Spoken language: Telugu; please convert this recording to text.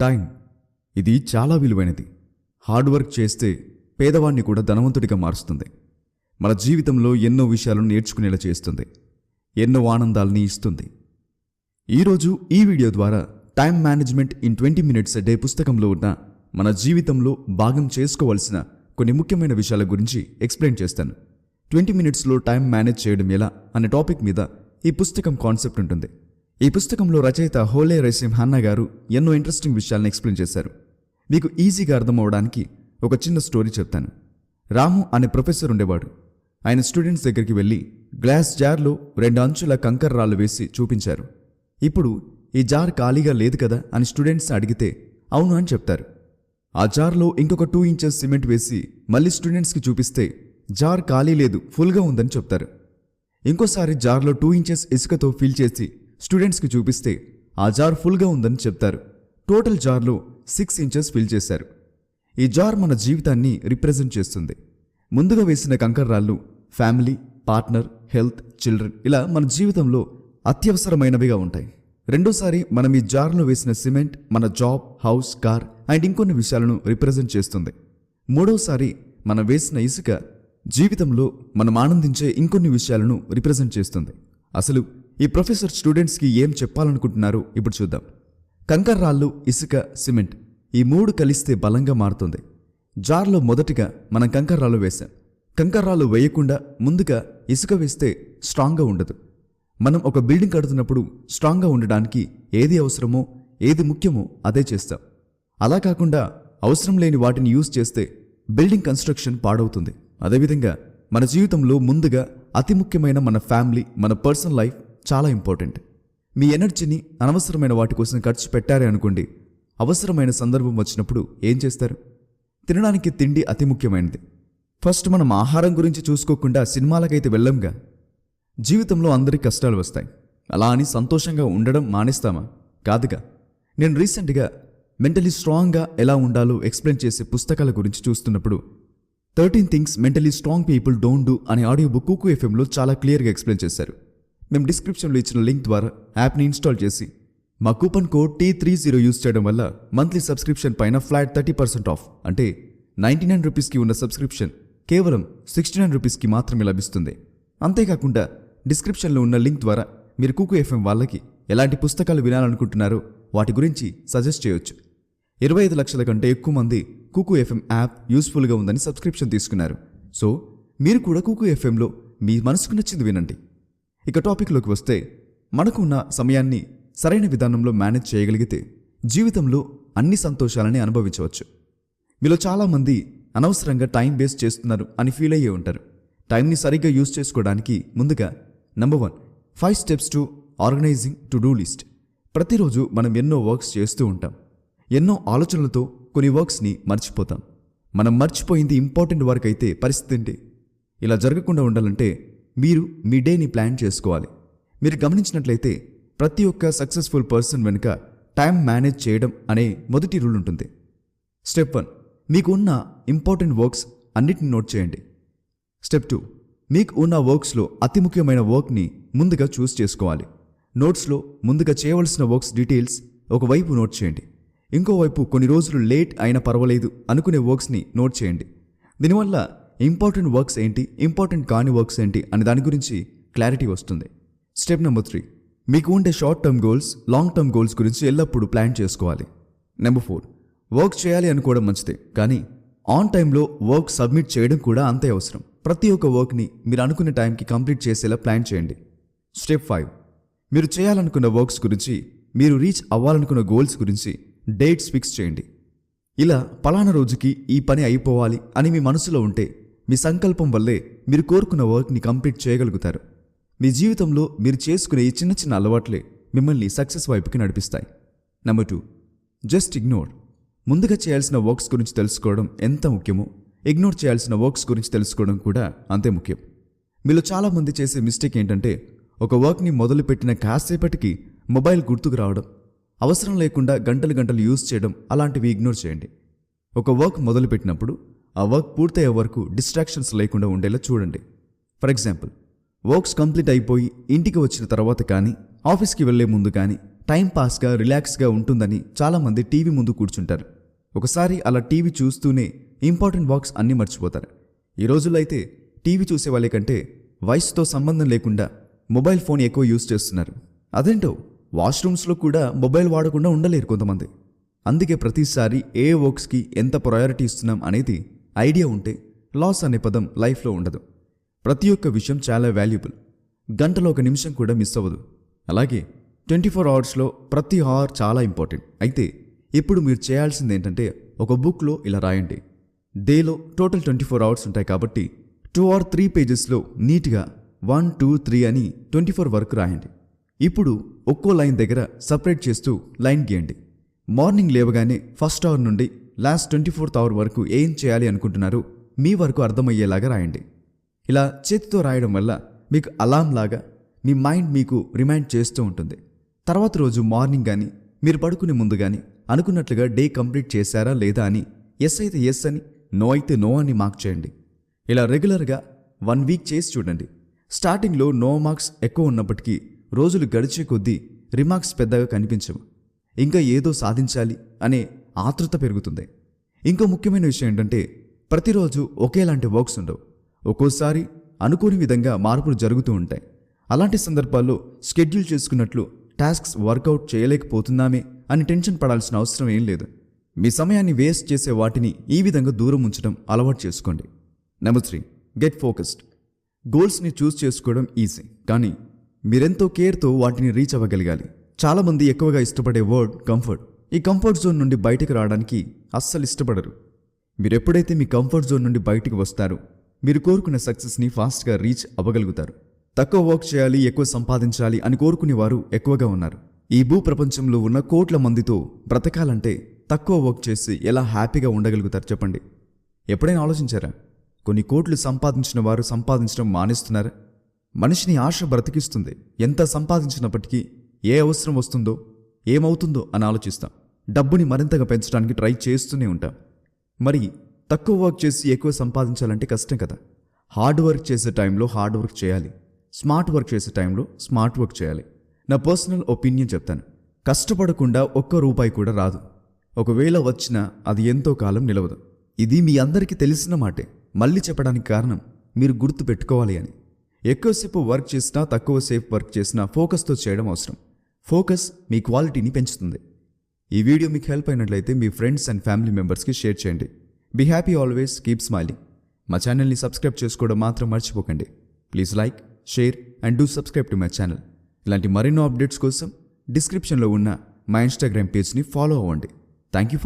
టైం ఇది చాలా విలువైనది. హార్డ్ వర్క్ చేస్తే పేదవాడిని కూడా ధనవంతుడిగా మారుస్తుంది. మన జీవితంలో ఎన్నో విషయాలను నేర్చుకునేలా చేస్తుంది. ఎన్నో ఆనందాలని ఇస్తుంది. ఈరోజు ఈ వీడియో ద్వారా time management in 20 minutes a day పుస్తకంలో ఉన్న మన జీవితంలో భాగం చేసుకోవాల్సిన కొన్ని ముఖ్యమైన విషయాల గురించి ఎక్స్ప్లెయిన్ చేస్తాను. 20 minutesలో టైం మేనేజ్ చేయడం ఎలా అనే టాపిక్ మీద ఈ పుస్తకం కాన్సెప్ట్ ఉంటుంది. ఈ పుస్తకంలో రచయిత హోలే రైసిమ్ హన్నా గారు ఎన్నో ఇంట్రెస్టింగ్ విషయాలను ఎక్స్ప్లెయిన్ చేశారు. మీకు ఈజీగా అర్థమవడానికి ఒక చిన్న స్టోరీ చెప్తాను. రాము అనే ప్రొఫెసర్ ఉండేవాడు. ఆయన స్టూడెంట్స్ దగ్గరికి వెళ్ళి గ్లాస్ జార్లో 2 అంచుల కంకర రాళ్ళు వేసి చూపించారు. ఇప్పుడు ఈ జార్ ఖాళీగా లేదు కదా అని స్టూడెంట్స్ అడిగితే అవును అని చెప్తారు. ఆ జార్లో ఇంకొక 2 inches సిమెంట్ వేసి మళ్ళీ స్టూడెంట్స్కి చూపిస్తే జార్ ఖాళీ లేదు, ఫుల్గా ఉందని చెప్తారు. ఇంకోసారి జార్లో 2 inches ఇసుకతో ఫిల్ చేసి స్టూడెంట్స్కి చూపిస్తే ఆ జార్ ఫుల్గా ఉందని చెప్తారు. టోటల్ జార్లో 6 inches ఫిల్ చేశారు. ఈ జార్ మన జీవితాన్ని రిప్రజెంట్ చేస్తుంది. ముందుగా వేసిన కంకర్రాళ్ళు ఫ్యామిలీ, పార్ట్నర్, హెల్త్, చిల్డ్రన్ ఇలా మన జీవితంలో అత్యవసరమైనవిగా ఉంటాయి. రెండోసారి మనం ఈ జార్లో వేసిన సిమెంట్ మన జాబ్, హౌస్, కార్ అండ్ ఇంకొన్ని విషయాలను రిప్రజెంట్ చేస్తుంది. మూడోసారి మనం వేసిన ఇసుక జీవితంలో మనం ఆనందించే ఇంకొన్ని విషయాలను రిప్రజెంట్ చేస్తుంది. అసలు ఈ ప్రొఫెసర్ స్టూడెంట్స్కి ఏం చెప్పాలనుకుంటున్నారో ఇప్పుడు చూద్దాం. కంకర్రాళ్ళు, ఇసుక, సిమెంట్ ఈ 3 కలిస్తే బలంగా మారుతుంది. జార్లో మొదటిగా మనం కంకర్రాళ్ళు వేసాం. కంకర్రాళ్ళు వేయకుండా ముందుగా ఇసుక వేస్తే స్ట్రాంగ్గా ఉండదు. మనం ఒక బిల్డింగ్ కడుతున్నప్పుడు స్ట్రాంగ్గా ఉండడానికి ఏది అవసరమో, ఏది ముఖ్యమో అదే చేస్తాం. అలా కాకుండా అవసరం లేని వాటిని యూజ్ చేస్తే బిల్డింగ్ కన్స్ట్రక్షన్ పాడవుతుంది. అదేవిధంగా మన జీవితంలో ముందుగా అతి ముఖ్యమైన మన ఫ్యామిలీ, మన పర్సనల్ లైఫ్ చాలా ఇంపార్టెంట్. మీ ఎనర్జీని అనవసరమైన వాటి కోసం ఖర్చు పెట్టారే అనుకోండి, అవసరమైన సందర్భం వచ్చినప్పుడు ఏం చేస్తారు? తినడానికి తిండి అతి ముఖ్యమైనది. ఫస్ట్ మనం ఆహారం గురించి చూసుకోకుండా సినిమాలకైతే వెళ్ళంగా. జీవితంలో అందరికీ కష్టాలు వస్తాయి. అలా అని సంతోషంగా ఉండడం మానేస్తామా? కాదుగా. నేను రీసెంట్గా మెంటలీ స్ట్రాంగ్గా ఎలా ఉండాలో ఎక్స్ప్లెయిన్ చేసే పుస్తకాల గురించి చూస్తున్నప్పుడు 13 things mentally strong people don't do అనే ఆడియో బుక్ కుకు ఎఫ్ఎంలో చాలా క్లియర్గా ఎక్స్ప్లెయిన్ చేశారు. మేము డిస్క్రిప్షన్లో ఇచ్చిన లింక్ ద్వారా యాప్ని ఇన్స్టాల్ చేసి మా కూపన్ కోడ్ T30 యూజ్ చేయడం వల్ల మంత్లీ సబ్స్క్రిప్షన్ పైన ఫ్లాట్ 30% ఆఫ్, అంటే 99 రూపీస్కి ఉన్న సబ్స్క్రిప్షన్ కేవలం 69 రూపీస్కి మాత్రమే లభిస్తుంది. అంతేకాకుండా డిస్క్రిప్షన్లో ఉన్న లింక్ ద్వారా మీరు కుకు ఎఫ్ఎం వాళ్ళకి ఎలాంటి పుస్తకాలు వినాలనుకుంటున్నారో వాటి గురించి సజెస్ట్ చేయొచ్చు. 25 లక్షల కంటే ఎక్కువ మంది కుకు ఎఫ్ఎం యాప్ యూస్ఫుల్గా ఉందని సబ్స్క్రిప్షన్ తీసుకున్నారు. సో మీరు కూడా కుకు ఎఫ్ఎంలో మీ మనసుకు నచ్చింది వినండి. ఇక టాపిక్లోకి వస్తే, మనకు ఉన్న సమయాన్ని సరైన విధానంలో మేనేజ్ చేయగలిగితే జీవితంలో అన్ని సంతోషాలని అనుభవించవచ్చు. మీలో చాలామంది అనవసరంగా టైం వేస్ట్ చేస్తున్నారు అని ఫీల్ అయ్యే ఉంటారు. టైంని సరిగ్గా యూజ్ చేసుకోవడానికి ముందుగా number 1, 5 steps to organising to do list. ప్రతిరోజు మనం ఎన్నో వర్క్స్ చేస్తూ ఉంటాం. ఎన్నో ఆలోచనలతో కొన్ని వర్క్స్ని మర్చిపోతాం. మనం మర్చిపోయింది ఇంపార్టెంట్ వర్క్ అయితే పరిస్థితి ఏంటి? ఇలా జరగకుండా ఉండాలంటే మీరు మీ డేని ప్లాన్ చేసుకోవాలి. మీరు గమనించినట్లయితే ప్రతి ఒక్క సక్సెస్ఫుల్ పర్సన్ వెనుక టైం మేనేజ్ చేయడం అనే మొదటి రూల్ ఉంటుంది. స్టెప్ 1, మీకు ఉన్న ఇంపార్టెంట్ వర్క్స్ అన్నిటిని నోట్ చేయండి. స్టెప్ 2, మీకు ఉన్న వర్క్స్లో అతి ముఖ్యమైన వర్క్ని ముందుగా చూస్ చేసుకోవాలి. నోట్స్లో ముందుగా చేయవలసిన వర్క్స్ డీటెయిల్స్ ఒకవైపు నోట్ చేయండి. ఇంకోవైపు కొన్ని రోజులు లేట్ అయినా పర్వాలేదు అనుకునే వర్క్స్ని నోట్ చేయండి. దీనివల్ల ఇంపార్టెంట్ వర్క్స్ ఏంటి, ఇంపార్టెంట్ కాని వర్క్స్ ఏంటి అనే దాని గురించి క్లారిటీ వస్తుంది. స్టెప్ నెంబర్ 3, మీకు ఉండే short term goals, long term goals గురించి ఎల్లప్పుడూ ప్లాన్ చేసుకోవాలి. నెంబర్ 4, వర్క్ చేయాలి అనుకోవడం మంచిదే, కానీ ఆన్ టైంలో వర్క్ సబ్మిట్ చేయడం కూడా అంతే అవసరం. ప్రతి ఒక్క వర్క్ని మీరు అనుకునే టైంకి కంప్లీట్ చేసేలా ప్లాన్ చేయండి. స్టెప్ 5, మీరు చేయాలనుకున్న వర్క్స్ గురించి, మీరు రీచ్ అవ్వాలనుకున్న గోల్స్ గురించి డేట్స్ ఫిక్స్ చేయండి. ఇలా పలానా రోజుకి ఈ పని అయిపోవాలి అని మీ మనసులో ఉంటే మీ సంకల్పం వల్లే మీరు కోరుకున్న వర్క్ని కంప్లీట్ చేయగలుగుతారు. మీ జీవితంలో మీరు చేసుకునే ఈ చిన్న చిన్న అలవాట్లే మిమ్మల్ని సక్సెస్ వైపుకి నడిపిస్తాయి. Number 2, just ignore. ముందుగా చేయాల్సిన వర్క్స్ గురించి తెలుసుకోవడం ఎంత ముఖ్యమో ఇగ్నోర్ చేయాల్సిన వర్క్స్ గురించి తెలుసుకోవడం కూడా అంతే ముఖ్యం. మీలో చాలామంది చేసే మిస్టేక్ ఏంటంటే, ఒక వర్క్ని మొదలుపెట్టిన కాసేపటికి మొబైల్ గుర్తుకు రావడం, అవసరం లేకుండా గంటలు యూజ్ చేయడం, అలాంటివి ఇగ్నోర్ చేయండి. ఒక వర్క్ మొదలుపెట్టినప్పుడు ఆ వర్క్ పూర్తయ్యే వరకు డిస్ట్రాక్షన్స్ లేకుండా ఉండేలా చూడండి. ఫర్ ఎగ్జాంపుల్, వర్క్స్ కంప్లీట్ అయిపోయి ఇంటికి వచ్చిన తర్వాత కానీ, ఆఫీస్కి వెళ్లే ముందు కానీ టైం పాస్గా రిలాక్స్గా ఉంటుందని చాలామంది టీవీ ముందు కూర్చుంటారు. ఒకసారి అలా టీవీ చూస్తూనే ఇంపార్టెంట్ వర్క్స్ అన్నీ మర్చిపోతారు. ఈ రోజుల్లో అయితే టీవీ చూసే వాళ్ళే కంటే వయసుతో సంబంధం లేకుండా మొబైల్ ఫోన్ ఎక్కువ యూజ్ చేస్తున్నారు. అదేంటో వాష్రూమ్స్లో కూడా మొబైల్ వాడకుండా ఉండలేరు కొంతమంది. అందుకే ప్రతిసారి ఏ వర్క్స్కి ఎంత ప్రయారిటీ ఇస్తున్నాం అనేది ఐడియా ఉంటే లాస్ అనే పదం లైఫ్లో ఉండదు. ప్రతి ఒక్క విషయం చాలా వాల్యుబుల్. గంటలో 1 నిమిషం కూడా మిస్ అవ్వదు. అలాగే 24 అవర్స్లో ప్రతి అవర్ చాలా ఇంపార్టెంట్. అయితే ఇప్పుడు మీరు చేయాల్సింది ఏంటంటే ఒక బుక్లో ఇలా రాయండి. డేలో టోటల్ 24 అవర్స్ ఉంటాయి కాబట్టి 2 or 3 పేజెస్లో నీట్గా 1, 2, 3 అని 24 వరకు రాయండి. ఇప్పుడు ఒక్కో లైన్ దగ్గర సపరేట్ చేస్తూ లైన్ గీయండి. మార్నింగ్ లేవగానే ఫస్ట్ అవర్ నుండి లాస్ట్ 24th అవర్ వరకు ఏం చేయాలి అనుకుంటున్నారో మీ వరకు అర్థమయ్యేలాగా రాయండి. ఇలా చేతితో రాయడం వల్ల మీకు అలారం లాగా మీ మైండ్ మీకు రిమైండ్ చేస్తూ ఉంటుంది. తర్వాత రోజు మార్నింగ్ కానీ మీరు పడుకునే ముందు కానీ అనుకున్నట్లుగా డే కంప్లీట్ చేశారా లేదా అని ఎస్ అయితే ఎస్ అని, నో అయితే నో అని మార్క్ చేయండి. ఇలా రెగ్యులర్గా 1 వీక్ చేసి చూడండి. స్టార్టింగ్లో నో మార్క్స్ ఎక్కువ ఉన్నప్పటికీ రోజులు గడిచే కొద్దీ రిమార్క్స్ పెద్దగా కనిపించవు. ఇంకా ఏదో సాధించాలి అనే ఆతృత పెరుగుతుంది. ఇంకో ముఖ్యమైన విషయం ఏంటంటే ప్రతిరోజు ఒకేలాంటి వర్క్స్ ఉండవు. ఒక్కోసారి అనుకోని విధంగా మార్పులు జరుగుతూ ఉంటాయి. అలాంటి సందర్భాల్లో షెడ్యూల్ చేసుకున్నట్లు టాస్క్స్ వర్కౌట్ చేయలేకపోతున్నామే అని టెన్షన్ పడాల్సిన అవసరం ఏం లేదు. మీ సమయాన్ని వేస్ట్ చేసే వాటిని ఈ విధంగా దూరం ఉంచడం అలవాటు చేసుకోండి. Number 3, get focused. గోల్స్ని చూస్ చేసుకోవడం ఈజీ, కానీ మీరెంతో కేర్తో వాటిని రీచ్ అవ్వగలగాలి. చాలామంది ఎక్కువగా ఇష్టపడే వర్డ్ కంఫర్ట్. ఈ కంఫర్ట్ జోన్ నుండి బయటకు రావడానికి అస్సలు ఇష్టపడరు. మీరు ఎప్పుడైతే మీ కంఫర్ట్ జోన్ నుండి బయటకు వస్తారో మీరు కోరుకున్న సక్సెస్ని ఫాస్ట్గా రీచ్ అవ్వగలుగుతారు. తక్కువ వర్క్ చేయాలి, ఎక్కువ సంపాదించాలి అని కోరుకునేవారు ఎక్కువగా ఉన్నారు. ఈ భూ ప్రపంచంలో ఉన్న కోట్ల మందితో బ్రతకాలంటే తక్కువ వర్క్ చేసి ఎలా హ్యాపీగా ఉండగలుగుతారు చెప్పండి? ఎప్పుడైనా ఆలోచించారా? కొన్ని కోట్లు సంపాదించిన వారు సంపాదించడం మానేస్తున్నారా? మనిషిని ఆశ బ్రతికిస్తుంది. ఎంత సంపాదించినప్పటికీ ఏ అవసరం వస్తుందో ఏమవుతుందో అని ఆలోచిస్తాం. డబ్బుని మరింతగా పెంచడానికి ట్రై చేస్తూనే ఉంటాం. మరి తక్కువ వర్క్ చేసి ఎక్కువ సంపాదించాలంటే కష్టం కదా. హార్డ్ వర్క్ చేసే టైంలో హార్డ్ వర్క్ చేయాలి, స్మార్ట్ వర్క్ చేసే టైంలో స్మార్ట్ వర్క్ చేయాలి. నా పర్సనల్ ఒపీనియన్ చెప్తాను. కష్టపడకుండా ₹1 కూడా రాదు. ఒకవేళ వచ్చినా అది ఎంతో కాలం నిలవదు. ఇది మీ అందరికీ తెలిసిన మాటే. మళ్ళీ చెప్పడానికి కారణం మీరు గుర్తు పెట్టుకోవాలి అని. ఎక్కువసేపు వర్క్ చేసినా తక్కువసేపు వర్క్ చేసినా ఫోకస్తో చేయడం అవసరం. ఫోకస్ మీ క్వాలిటీని పెంచుతుంది. ఈ వీడియో మీకు హెల్ప్ అయినట్లయితే మీ ఫ్రెండ్స్ అండ్ ఫ్యామిలీ మెంబర్స్కి షేర్ చేయండి. Be happy always, keep smiling. మా ఛానల్ని సబ్స్క్రైబ్ చేసుకోవడం మాత్రం మర్చిపోకండి. Please like, share and do subscribe to my channel. ఇలాంటి మరెన్నో అప్డేట్స్ కోసం డిస్క్రిప్షన్లో ఉన్న మా ఇన్స్టాగ్రామ్ పేజ్ని ఫాలో అవ్వండి. Thank you.